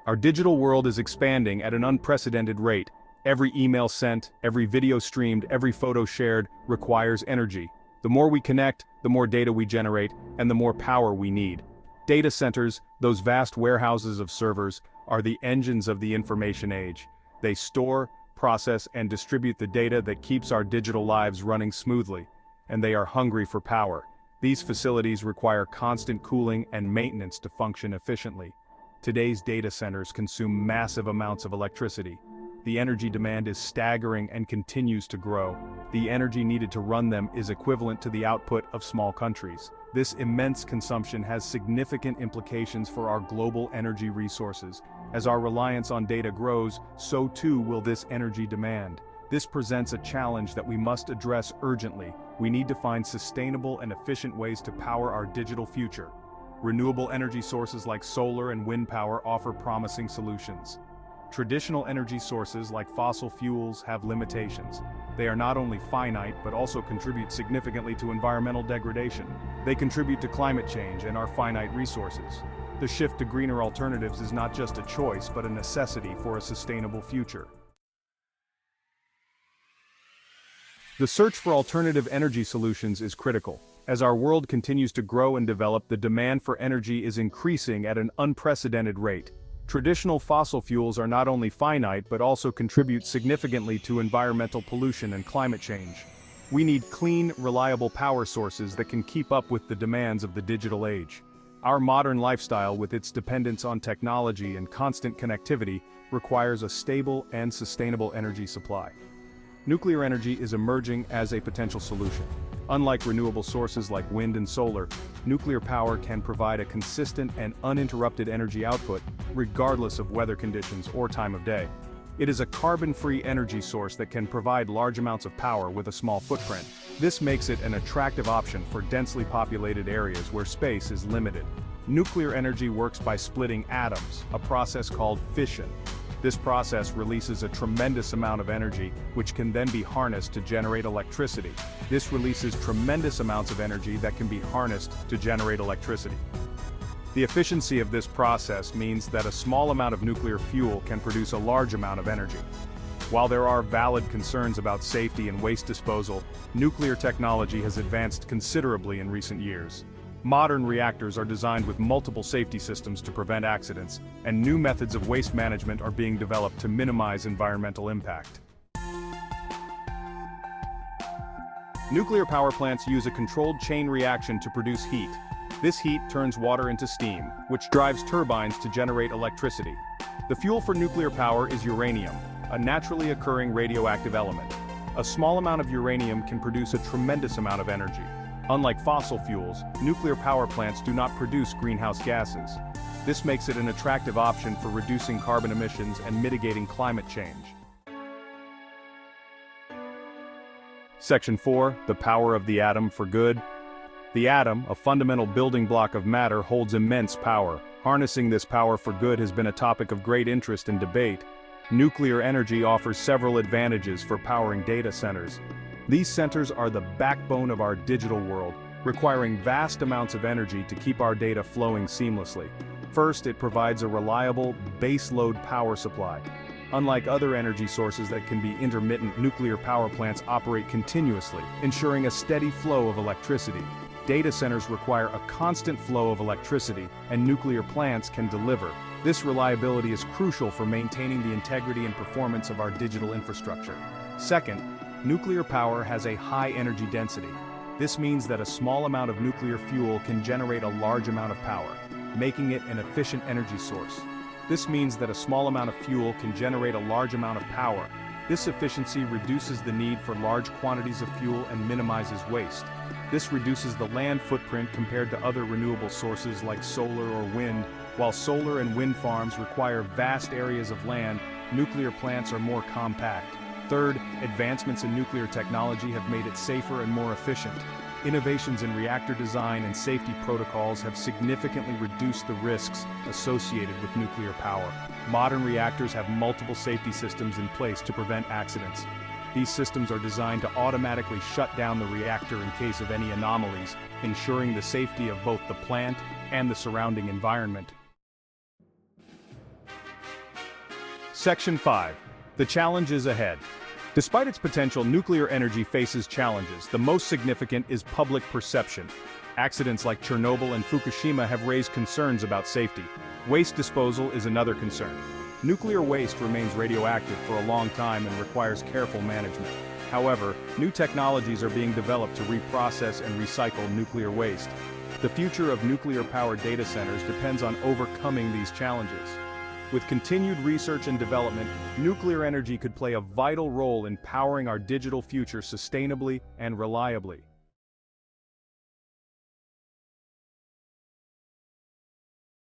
Our digital world is expanding at an unprecedented rate. Every email sent, every video streamed, every photo shared requires energy. The more we connect, the more data we generate, and the more power we need. Data centers, those vast warehouses of servers, are the engines of the information age. They store, process, and distribute the data that keeps our digital lives running smoothly. And they are hungry for power. These facilities require constant cooling and maintenance to function efficiently. Today's data centers consume massive amounts of electricity. The energy demand is staggering and continues to grow. The energy needed to run them is equivalent to the output of small countries. This immense consumption has significant implications for our global energy resources. As our reliance on data grows, so too will this energy demand. This presents a challenge that we must address urgently. We need to find sustainable and efficient ways to power our digital future. Renewable energy sources like solar and wind power offer promising solutions. Traditional energy sources like fossil fuels have limitations. They are not only finite but also contribute significantly to environmental degradation. They contribute to climate change and our finite resources. The shift to greener alternatives is not just a choice but a necessity for a sustainable future. The search for alternative energy solutions is critical. As our world continues to grow and develop, the demand for energy is increasing at an unprecedented rate. Traditional fossil fuels are not only finite but also contribute significantly to environmental pollution and climate change. We need clean, reliable power sources that can keep up with the demands of the digital age. Our modern lifestyle, with its dependence on technology and constant connectivity, requires a stable and sustainable energy supply. Nuclear energy is emerging as a potential solution. Unlike renewable sources like wind and solar, nuclear power can provide a consistent and uninterrupted energy output, regardless of weather conditions or time of day. It is a carbon-free energy source that can provide large amounts of power with a small footprint. This makes it an attractive option for densely populated areas where space is limited. Nuclear energy works by splitting atoms, a process called fission. This process releases a tremendous amount of energy, which can then be harnessed to generate electricity. This releases tremendous amounts of energy that can be harnessed to generate electricity. The efficiency of this process means that a small amount of nuclear fuel can produce a large amount of energy. While there are valid concerns about safety and waste disposal, nuclear technology has advanced considerably in recent years. Modern reactors are designed with multiple safety systems to prevent accidents, and new methods of waste management are being developed to minimize environmental impact. Nuclear power plants use a controlled chain reaction to produce heat. This heat turns water into steam, which drives turbines to generate electricity. The fuel for nuclear power is uranium, a naturally occurring radioactive element. A small amount of uranium can produce a tremendous amount of energy. Unlike fossil fuels, nuclear power plants do not produce greenhouse gases. This makes it an attractive option for reducing carbon emissions and mitigating climate change. Section 4, the power of the atom for good. The atom, a fundamental building block of matter, holds immense power. Harnessing this power for good has been a topic of great interest and debate. Nuclear energy offers several advantages for powering data centers. These centers are the backbone of our digital world, requiring vast amounts of energy to keep our data flowing seamlessly. First, it provides a reliable, baseload power supply. Unlike other energy sources that can be intermittent, nuclear power plants operate continuously, ensuring a steady flow of electricity. Data centers require a constant flow of electricity, and nuclear plants can deliver. This reliability is crucial for maintaining the integrity and performance of our digital infrastructure. Second, nuclear power has a high energy density. This means that a small amount of nuclear fuel can generate a large amount of power, making it an efficient energy source. This means that a small amount of fuel can generate a large amount of power. This efficiency reduces the need for large quantities of fuel and minimizes waste. This reduces the land footprint compared to other renewable sources like solar or wind. While solar and wind farms require vast areas of land, nuclear plants are more compact. Third, advancements in nuclear technology have made it safer and more efficient. Innovations in reactor design and safety protocols have significantly reduced the risks associated with nuclear power. Modern reactors have multiple safety systems in place to prevent accidents. These systems are designed to automatically shut down the reactor in case of any anomalies, ensuring the safety of both the plant and the surrounding environment. Section 5. The challenges ahead. Despite its potential, nuclear energy faces challenges. The most significant is public perception. Accidents like Chernobyl and Fukushima have raised concerns about safety. Waste disposal is another concern. Nuclear waste remains radioactive for a long time and requires careful management. However, new technologies are being developed to reprocess and recycle nuclear waste. The future of nuclear-powered data centers depends on overcoming these challenges. With continued research and development, nuclear energy could play a vital role in powering our digital future sustainably and reliably.